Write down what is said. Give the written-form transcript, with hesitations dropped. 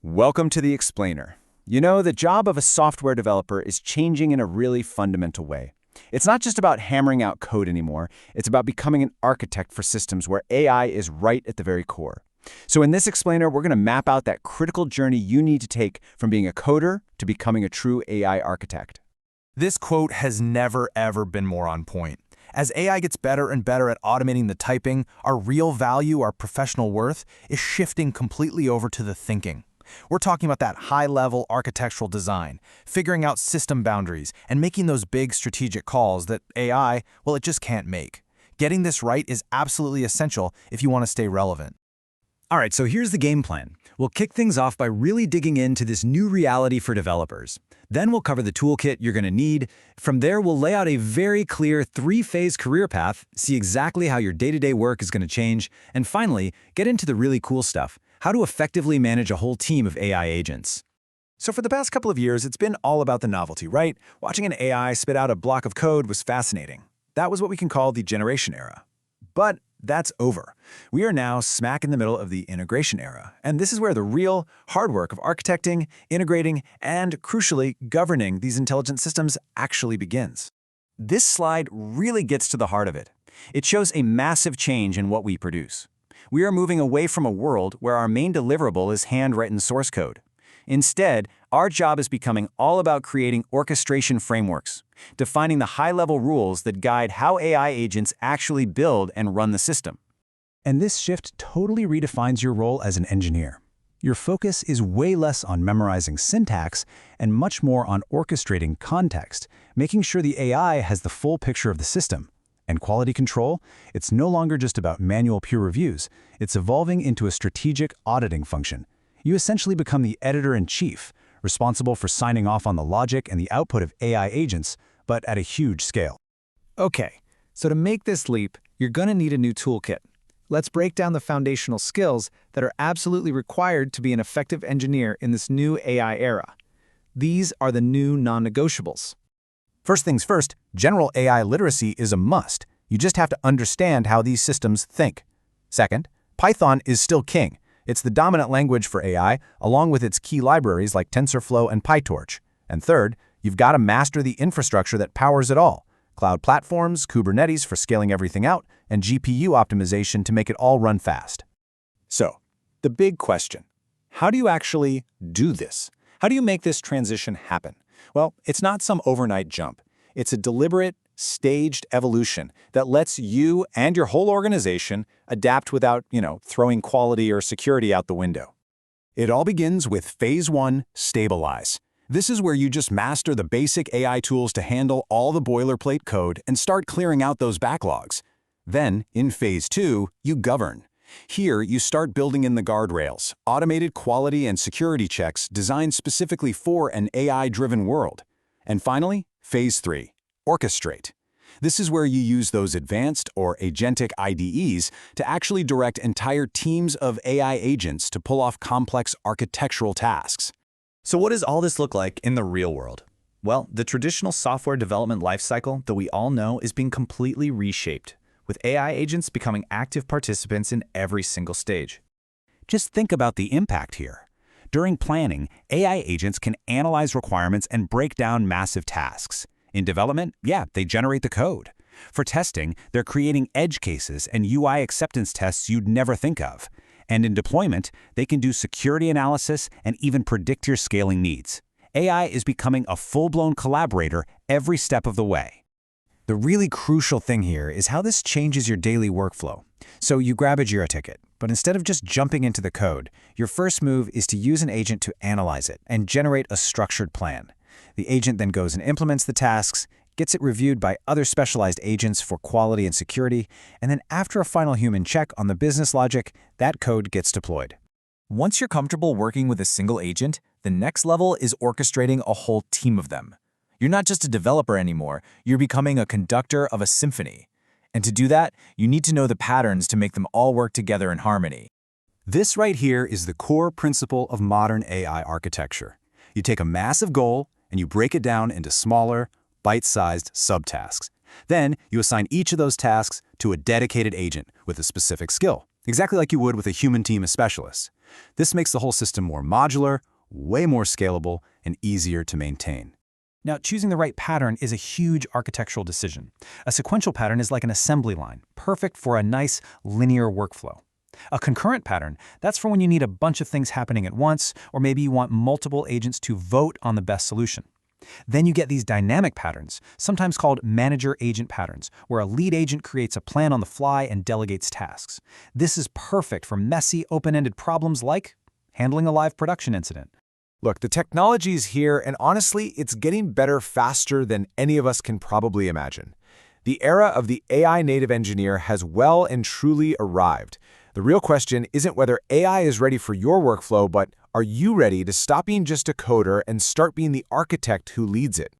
Welcome to the Explainer. You know, the job of a software developer is changing in a really fundamental way. It's not just about hammering out code anymore, it's about becoming an architect for systems where AI is right at the very core. So in this Explainer, we're going to map out that critical journey you need to take from being a coder to becoming a true AI architect. This quote has never, ever been more on point. As AI gets better and better at automating the typing, our real value, our professional worth, is shifting completely over to the thinking. We're talking about that high-level architectural design, figuring out system boundaries, and making those big strategic calls that AI, well, it just can't make. Getting this right is absolutely essential if you want to stay relevant. All right, so here's the game plan. We'll kick things off by really digging into this new reality for developers. Then we'll cover the toolkit you're going to need. From there, we'll lay out a very clear three-phase career path, see exactly how your day-to-day work is going to change, and finally, get into the really cool stuff, how to effectively manage a whole team of AI agents. So for the past couple of years, it's been all about the novelty, right? Watching an AI spit out a block of code was fascinating. That was what we can call the generation era. But that's over. We are now smack in the middle of the integration era, and this is where the real hard work of architecting, integrating, and, crucially, governing these intelligent systems actually begins. This slide really gets to the heart of it. It shows a massive change in what we produce. We are moving away from a world where our main deliverable is handwritten source code. Instead, our job is becoming all about creating orchestration frameworks, defining the high-level rules that guide how AI agents actually build and run the system. And this shift totally redefines your role as an engineer. Your focus is way less on memorizing syntax and much more on orchestrating context, making sure the AI has the full picture of the system. And quality control, it's no longer just about manual peer reviews. It's evolving into a strategic auditing function. You essentially become the editor-in-chief, responsible for signing off on the logic and the output of AI agents, but at a huge scale. Okay, so to make this leap, you're going to need a new toolkit. Let's break down the foundational skills that are absolutely required to be an effective engineer in this new AI era. These are the new non-negotiables. First things first, general AI literacy is a must. You just have to understand how these systems think. Second, Python is still king. It's the dominant language for AI, along with its key libraries like TensorFlow and PyTorch. And third, you've got to master the infrastructure that powers it all. Cloud platforms, Kubernetes for scaling everything out, and GPU optimization to make it all run fast. So, the big question, how do you actually do this? How do you make this transition happen? Well, it's not some overnight jump. It's a deliberate, staged evolution that lets you and your whole organization adapt without, throwing quality or security out the window. It all begins with Phase 1, Stabilize. This is where you just master the basic AI tools to handle all the boilerplate code and start clearing out those backlogs. Then, in Phase 2, you govern. Here, you start building in the guardrails, automated quality and security checks designed specifically for an AI-driven world. And finally, Phase 3, Orchestrate. This is where you use those advanced or agentic IDEs to actually direct entire teams of AI agents to pull off complex architectural tasks. So what does all this look like in the real world? Well, the traditional software development lifecycle that we all know is being completely reshaped, with AI agents becoming active participants in every single stage. Just think about the impact here. During planning, AI agents can analyze requirements and break down massive tasks. In development, they generate the code. For testing, they're creating edge cases and UI acceptance tests you'd never think of. And in deployment, they can do security analysis and even predict your scaling needs. AI is becoming a full-blown collaborator every step of the way. The really crucial thing here is how this changes your daily workflow. So you grab a Jira ticket, but instead of just jumping into the code, your first move is to use an agent to analyze it and generate a structured plan. The agent then goes and implements the tasks, gets it reviewed by other specialized agents for quality and security, and then after a final human check on the business logic, that code gets deployed. Once you're comfortable working with a single agent, the next level is orchestrating a whole team of them. You're not just a developer anymore, you're becoming a conductor of a symphony. And to do that, you need to know the patterns to make them all work together in harmony. This right here is the core principle of modern AI architecture. You take a massive goal and you break it down into smaller, bite-sized subtasks. Then you assign each of those tasks to a dedicated agent with a specific skill, exactly like you would with a human team of specialists. This makes the whole system more modular, way more scalable, and easier to maintain. Now, choosing the right pattern is a huge architectural decision. A sequential pattern is like an assembly line, perfect for a nice linear workflow. A concurrent pattern, that's for when you need a bunch of things happening at once, or maybe you want multiple agents to vote on the best solution. Then you get these dynamic patterns, sometimes called manager-agent patterns, where a lead agent creates a plan on the fly and delegates tasks. This is perfect for messy, open-ended problems like handling a live production incident. Look, the technology is here, and honestly, it's getting better faster than any of us can probably imagine. The era of the AI native engineer has well and truly arrived. The real question isn't whether AI is ready for your workflow, but are you ready to stop being just a coder and start being the architect who leads it?